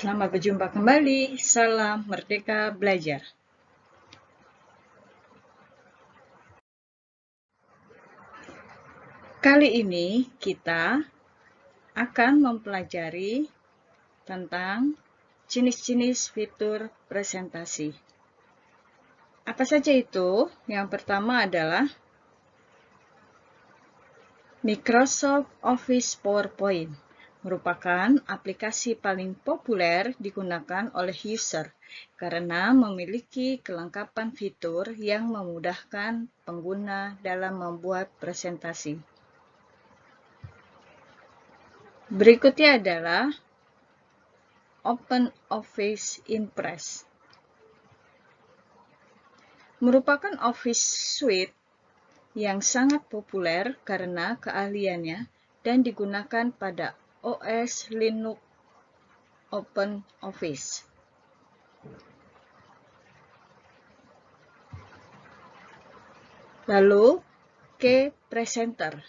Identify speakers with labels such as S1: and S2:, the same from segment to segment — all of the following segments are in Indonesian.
S1: Selamat berjumpa kembali. Salam Merdeka Belajar. Kali ini kita akan mempelajari tentang jenis-jenis fitur presentasi. Apa saja itu? Yang pertama adalah Microsoft Office PowerPoint. Merupakan aplikasi paling populer digunakan oleh user karena memiliki kelengkapan fitur yang memudahkan pengguna dalam membuat presentasi. Berikutnya adalah OpenOffice Impress. Merupakan Office Suite yang sangat populer karena keahliannya dan digunakan pada OS Linux OpenOffice. Lalu, KPresenter.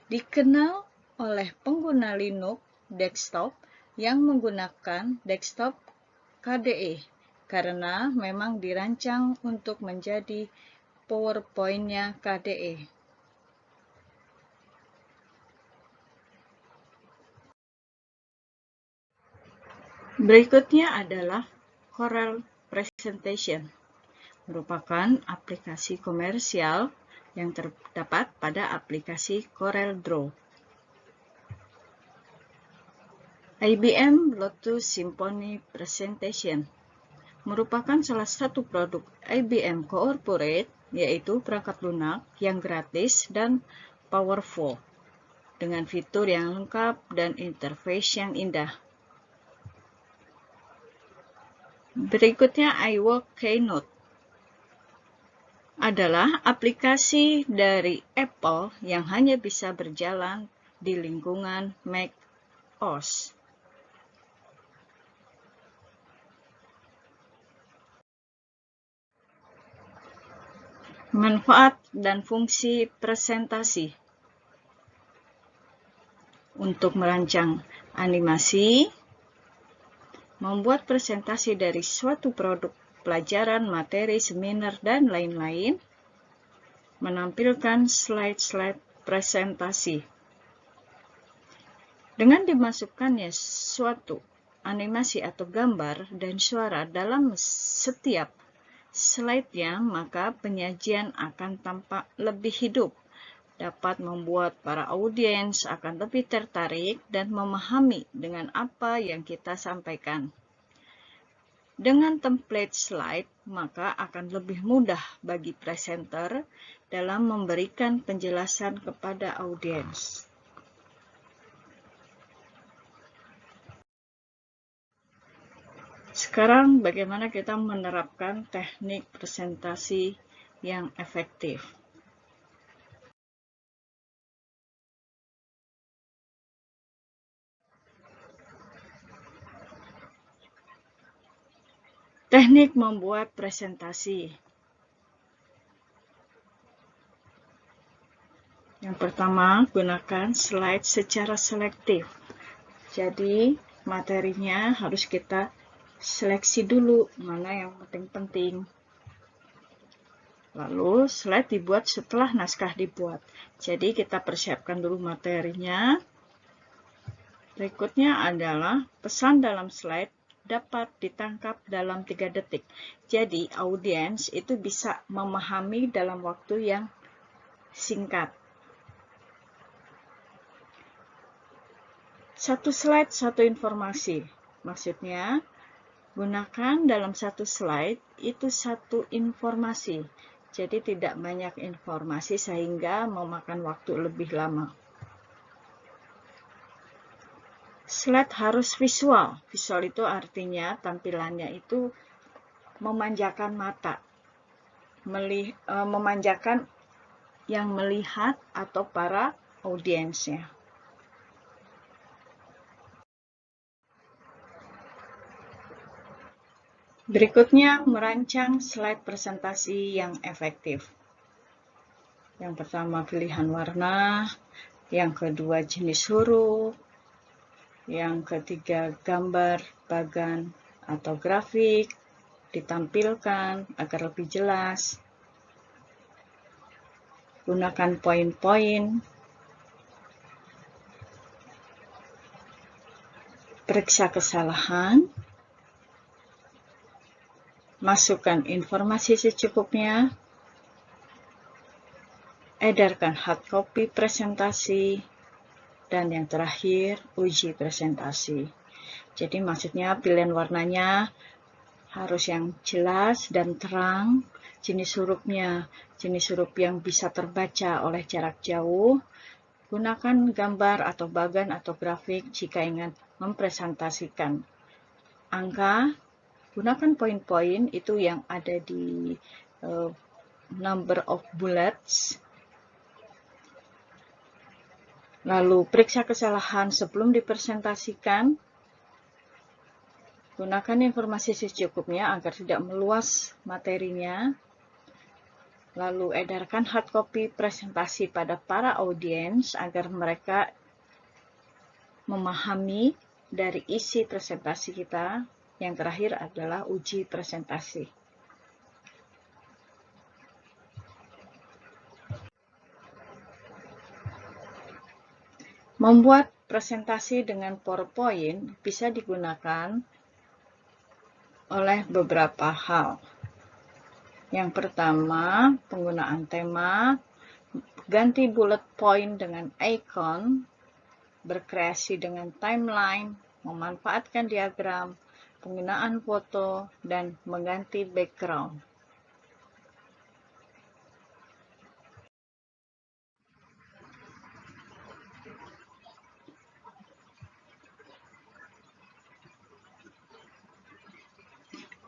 S1: Dikenal oleh pengguna Linux desktop yang menggunakan desktop KDE karena memang dirancang untuk menjadi PowerPoint-nya KDE. Berikutnya adalah Corel Presentation. Merupakan aplikasi komersial yang terdapat pada aplikasi CorelDRAW. IBM Lotus Symphony Presentation merupakan salah satu produk IBM Corporate, yaitu perangkat lunak yang gratis dan powerful, dengan fitur yang lengkap dan interface yang indah. Berikutnya iWork Keynote adalah aplikasi dari Apple yang hanya bisa berjalan di lingkungan Mac OS. Manfaat dan fungsi presentasi. Untuk merancang animasi, membuat presentasi dari suatu produk, pelajaran, materi, seminar, dan lain-lain, menampilkan slide-slide presentasi. Dengan dimasukkannya suatu animasi atau gambar dan suara dalam setiap slide-nya, maka penyajian akan tampak lebih hidup, dapat membuat para audiens akan lebih tertarik dan memahami dengan apa yang kita sampaikan. Dengan template slide, maka akan lebih mudah bagi presenter dalam memberikan penjelasan kepada audiens. Sekarang bagaimana kita menerapkan teknik presentasi yang efektif? Teknik membuat presentasi. Yang pertama, gunakan slide secara selektif. Jadi, materinya harus kita seleksi dulu mana yang penting-penting. Lalu, slide dibuat setelah naskah dibuat. Jadi, kita persiapkan dulu materinya. Berikutnya adalah pesan dalam slide dapat ditangkap dalam 3 detik. Jadi, audiens itu bisa memahami dalam waktu yang singkat. Satu slide, satu informasi. Maksudnya, gunakan dalam satu slide itu satu informasi. Jadi, tidak banyak informasi sehingga memakan waktu lebih lama. Slide harus visual. Visual itu artinya tampilannya itu memanjakan mata, memanjakan yang melihat atau para audiensnya. Berikutnya, merancang slide presentasi yang efektif. Yang pertama, pilihan warna. Yang kedua, jenis huruf. Yang ketiga, gambar, bagan, atau grafik ditampilkan agar lebih jelas. Gunakan poin-poin. Periksa kesalahan. Masukkan informasi secukupnya. Edarkan hard copy presentasi. Dan yang terakhir, uji presentasi. Jadi maksudnya pilihan warnanya harus yang jelas dan terang. Jenis hurufnya, jenis huruf yang bisa terbaca oleh jarak jauh. Gunakan gambar atau bagan atau grafik jika ingin mempresentasikan. Angka, gunakan poin-poin itu yang ada di number of bullets. Lalu periksa kesalahan sebelum dipresentasikan. Gunakan informasi secukupnya agar tidak meluas materinya. Lalu edarkan hard copy presentasi pada para audiens agar mereka memahami dari isi presentasi kita. Yang terakhir adalah uji presentasi. Membuat presentasi dengan PowerPoint bisa digunakan oleh beberapa hal. Yang pertama, penggunaan tema, ganti bullet point dengan icon, berkreasi dengan timeline, memanfaatkan diagram, penggunaan foto, dan mengganti background.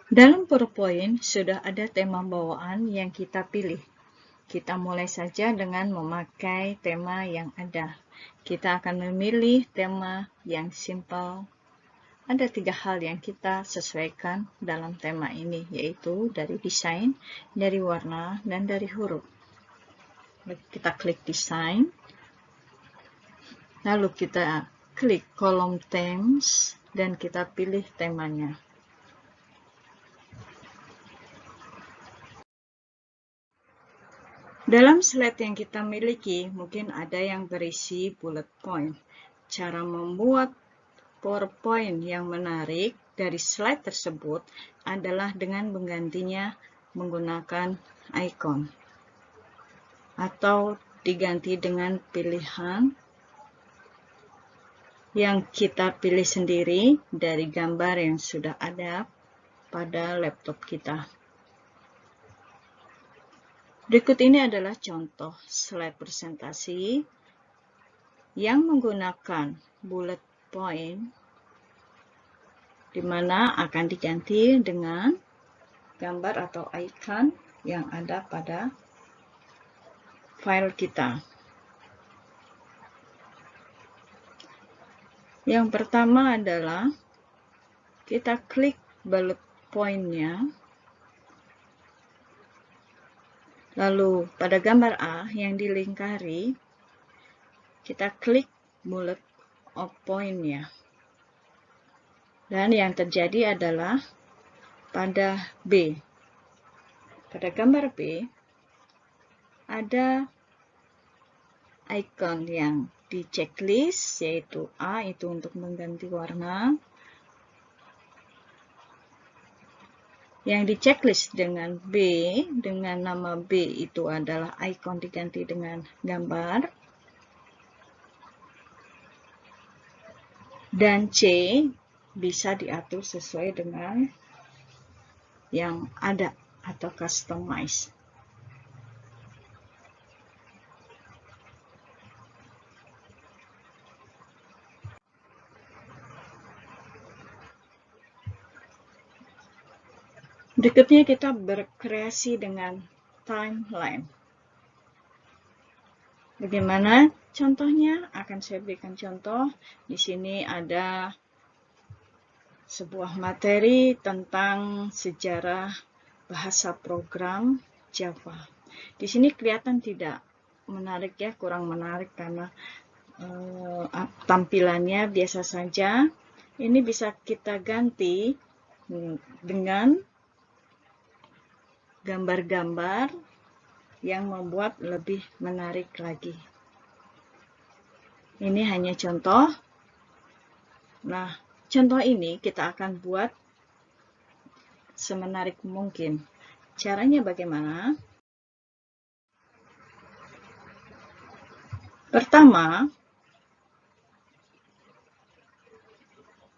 S1: Dalam PowerPoint sudah ada tema bawaan yang kita pilih. Kita mulai saja dengan memakai tema yang ada. Kita akan memilih tema yang simple. Ada 3 hal yang kita sesuaikan dalam tema ini, yaitu dari desain, dari warna, dan dari huruf. Kita klik desain, lalu kita klik kolom themes, dan kita pilih temanya. Dalam slide yang kita miliki, mungkin ada yang berisi bullet point. Cara membuat PowerPoint yang menarik dari slide tersebut adalah dengan menggantinya menggunakan icon. Atau diganti dengan pilihan yang kita pilih sendiri dari gambar yang sudah ada pada laptop kita. Berikut ini adalah contoh slide presentasi yang menggunakan bullet point, di mana akan diganti dengan gambar atau icon yang ada pada file kita. Yang pertama adalah kita klik bullet point-nya. Lalu pada gambar A yang dilingkari, kita klik bullet point-nya. Dan yang terjadi adalah pada B. Pada gambar B, ada icon yang di checklist, yaitu A itu untuk mengganti warna. Yang di checklist dengan B, dengan nama B itu adalah icon diganti dengan gambar. Dan C bisa diatur sesuai dengan yang ada atau customize. Berikutnya kita berkreasi dengan timeline. Bagaimana contohnya? Akan saya berikan contoh. Di sini ada sebuah materi tentang sejarah bahasa program Java. Di sini kelihatan tidak menarik ya, kurang menarik karena tampilannya biasa saja. Ini bisa kita ganti dengan gambar-gambar yang membuat lebih menarik lagi. Ini hanya contoh. Nah, contoh ini kita akan buat semenarik mungkin. Caranya bagaimana? Pertama,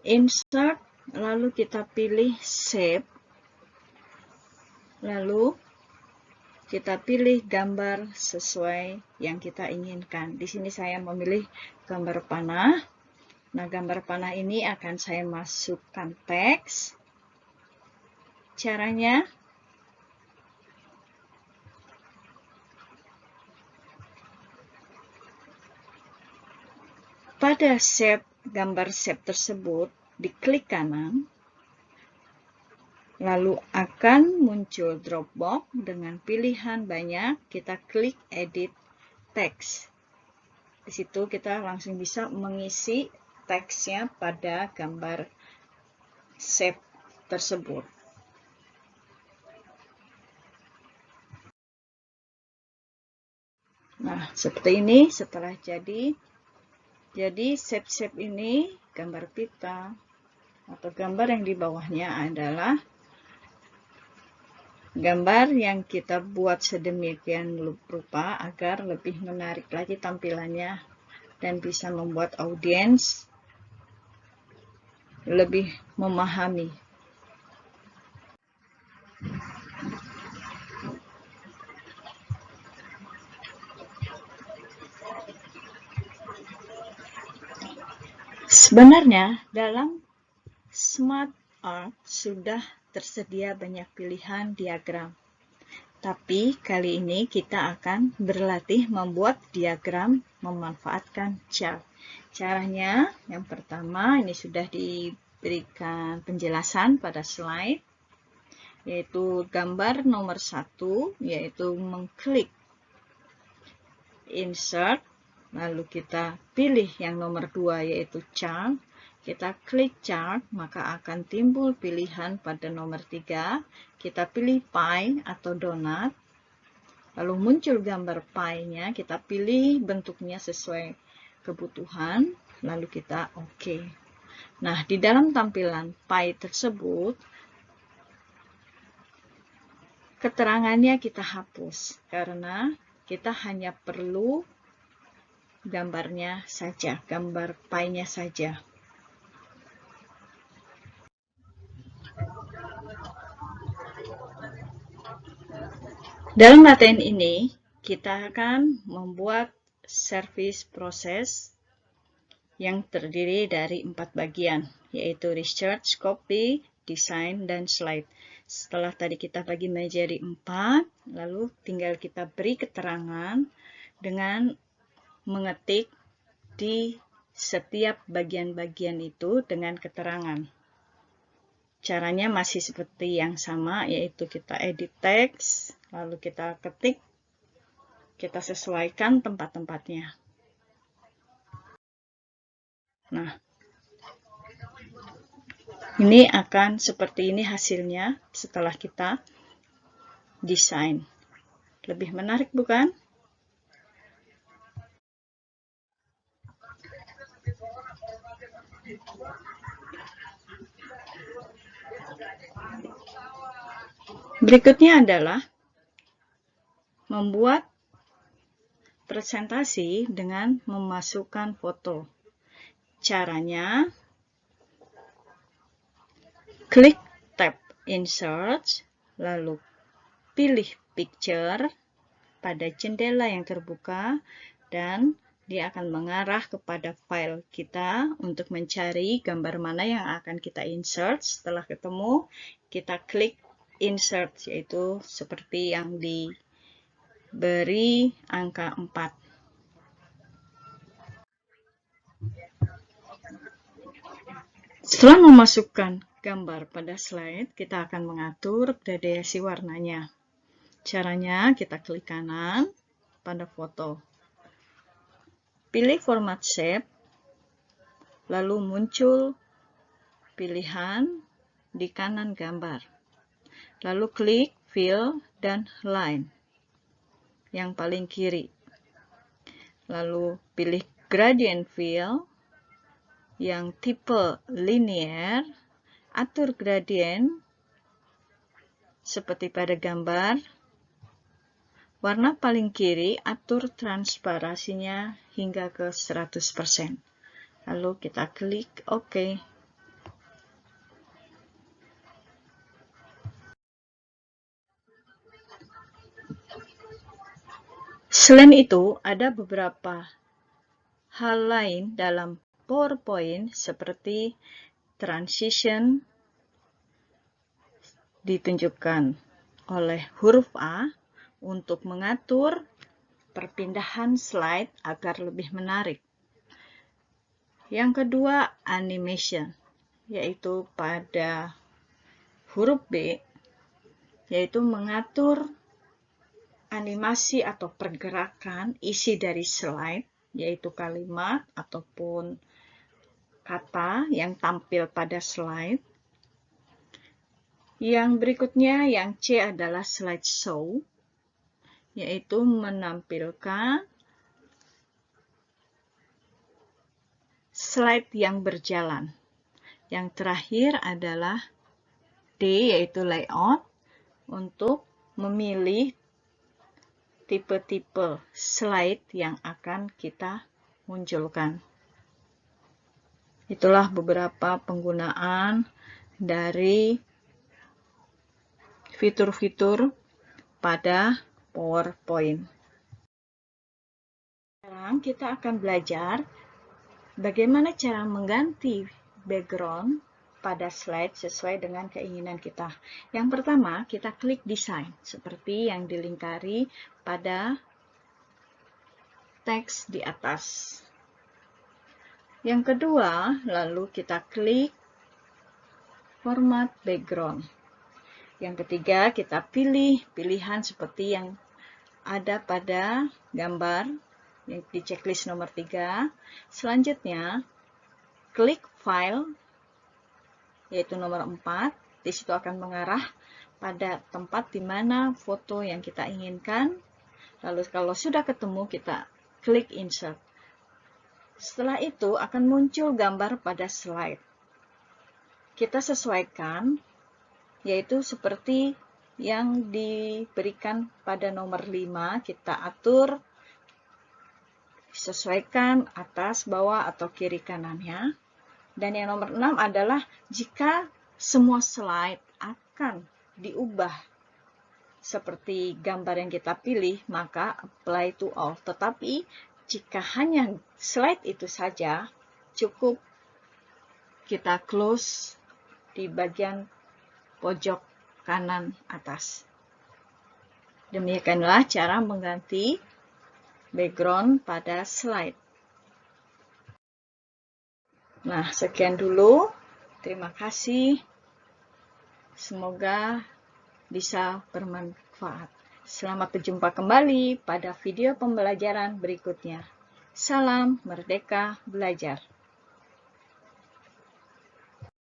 S1: insert, lalu kita pilih shape, lalu kita pilih gambar sesuai yang kita inginkan. Di sini saya memilih gambar panah. Nah, gambar panah ini akan saya masukkan teks. Caranya, pada gambar shape tersebut, diklik kanan, lalu akan muncul Dropbox dengan pilihan banyak. Kita klik Edit Text. Di situ kita langsung bisa mengisi teksnya pada gambar shape tersebut. Nah, seperti ini setelah jadi shape-shape ini, gambar pita atau gambar yang di bawahnya adalah gambar yang kita buat sedemikian rupa agar lebih menarik lagi tampilannya dan bisa membuat audiens lebih memahami. Sebenarnya dalam Smart Art sudah tersedia banyak pilihan diagram. Tapi kali ini kita akan berlatih membuat diagram memanfaatkan chart. Caranya yang pertama, ini sudah diberikan penjelasan pada slide, yaitu gambar nomor 1, yaitu mengklik insert, lalu kita pilih yang nomor 2, yaitu chart. Kita klik chart, maka akan timbul pilihan pada nomor 3. Kita pilih pie atau donat. Lalu muncul gambar pie-nya, kita pilih bentuknya sesuai kebutuhan, lalu kita OK. Nah, di dalam tampilan pie tersebut, keterangannya kita hapus, karena kita hanya perlu gambarnya saja, gambar pie-nya saja. Dalam latihan ini, kita akan membuat service proses yang terdiri dari 4 bagian, yaitu research, copy, design, dan slide. Setelah tadi kita bagi menjadi 4, lalu tinggal kita beri keterangan dengan mengetik di setiap bagian-bagian itu dengan keterangan. Caranya masih seperti yang sama, yaitu kita edit teks, lalu kita ketik, kita sesuaikan tempat-tempatnya. Nah, ini akan seperti ini hasilnya setelah kita desain. Lebih menarik, bukan? Berikutnya adalah membuat presentasi dengan memasukkan foto. Caranya, klik tab Insert, lalu pilih Picture pada jendela yang terbuka, dan dia akan mengarah kepada file kita untuk mencari gambar mana yang akan kita insert. Setelah ketemu, kita klik Insert, yaitu seperti yang diberi angka 4. Setelah memasukkan gambar pada slide, kita akan mengatur gradasi warnanya. Caranya, kita klik kanan pada foto. Pilih format shape, lalu muncul pilihan di kanan gambar. Lalu klik fill dan line yang paling kiri. Lalu pilih gradient fill yang tipe linear, atur gradient seperti pada gambar. Warna paling kiri, atur transparasinya hingga ke 100%. Lalu kita klik OK. Selain itu, ada beberapa hal lain dalam PowerPoint seperti transition ditunjukkan oleh huruf A untuk mengatur perpindahan slide agar lebih menarik. Yang kedua, animation, yaitu pada huruf B, yaitu mengatur animasi atau pergerakan isi dari slide, yaitu kalimat ataupun kata yang tampil pada slide. Yang berikutnya, yang C adalah slideshow, yaitu menampilkan slide yang berjalan. Yang terakhir adalah D, yaitu layout, untuk memilih tipe-tipe slide yang akan kita munculkan. Itulah beberapa penggunaan dari fitur-fitur pada PowerPoint. Sekarang kita akan belajar bagaimana cara mengganti background pada slide sesuai dengan keinginan kita. Yang pertama, kita klik desain, seperti yang dilingkari pada teks di atas. Yang kedua, lalu kita klik format background. Yang ketiga, kita pilih pilihan seperti yang ada pada gambar yang di checklist nomor 3. Selanjutnya, klik file, yaitu nomor 4, di situ akan mengarah pada tempat di mana foto yang kita inginkan. Lalu kalau sudah ketemu, kita klik insert. Setelah itu akan muncul gambar pada slide. Kita sesuaikan, yaitu seperti yang diberikan pada nomor 5, kita atur, sesuaikan atas, bawah, atau kiri kanannya. Dan yang nomor 6 adalah jika semua slide akan diubah seperti gambar yang kita pilih, maka apply to all. Tetapi jika hanya slide itu saja, cukup kita close di bagian pojok kanan atas. Demikianlah cara mengganti background pada slide. Nah, sekian dulu. Terima kasih. Semoga bisa bermanfaat. Selamat berjumpa kembali pada video pembelajaran berikutnya. Salam Merdeka Belajar.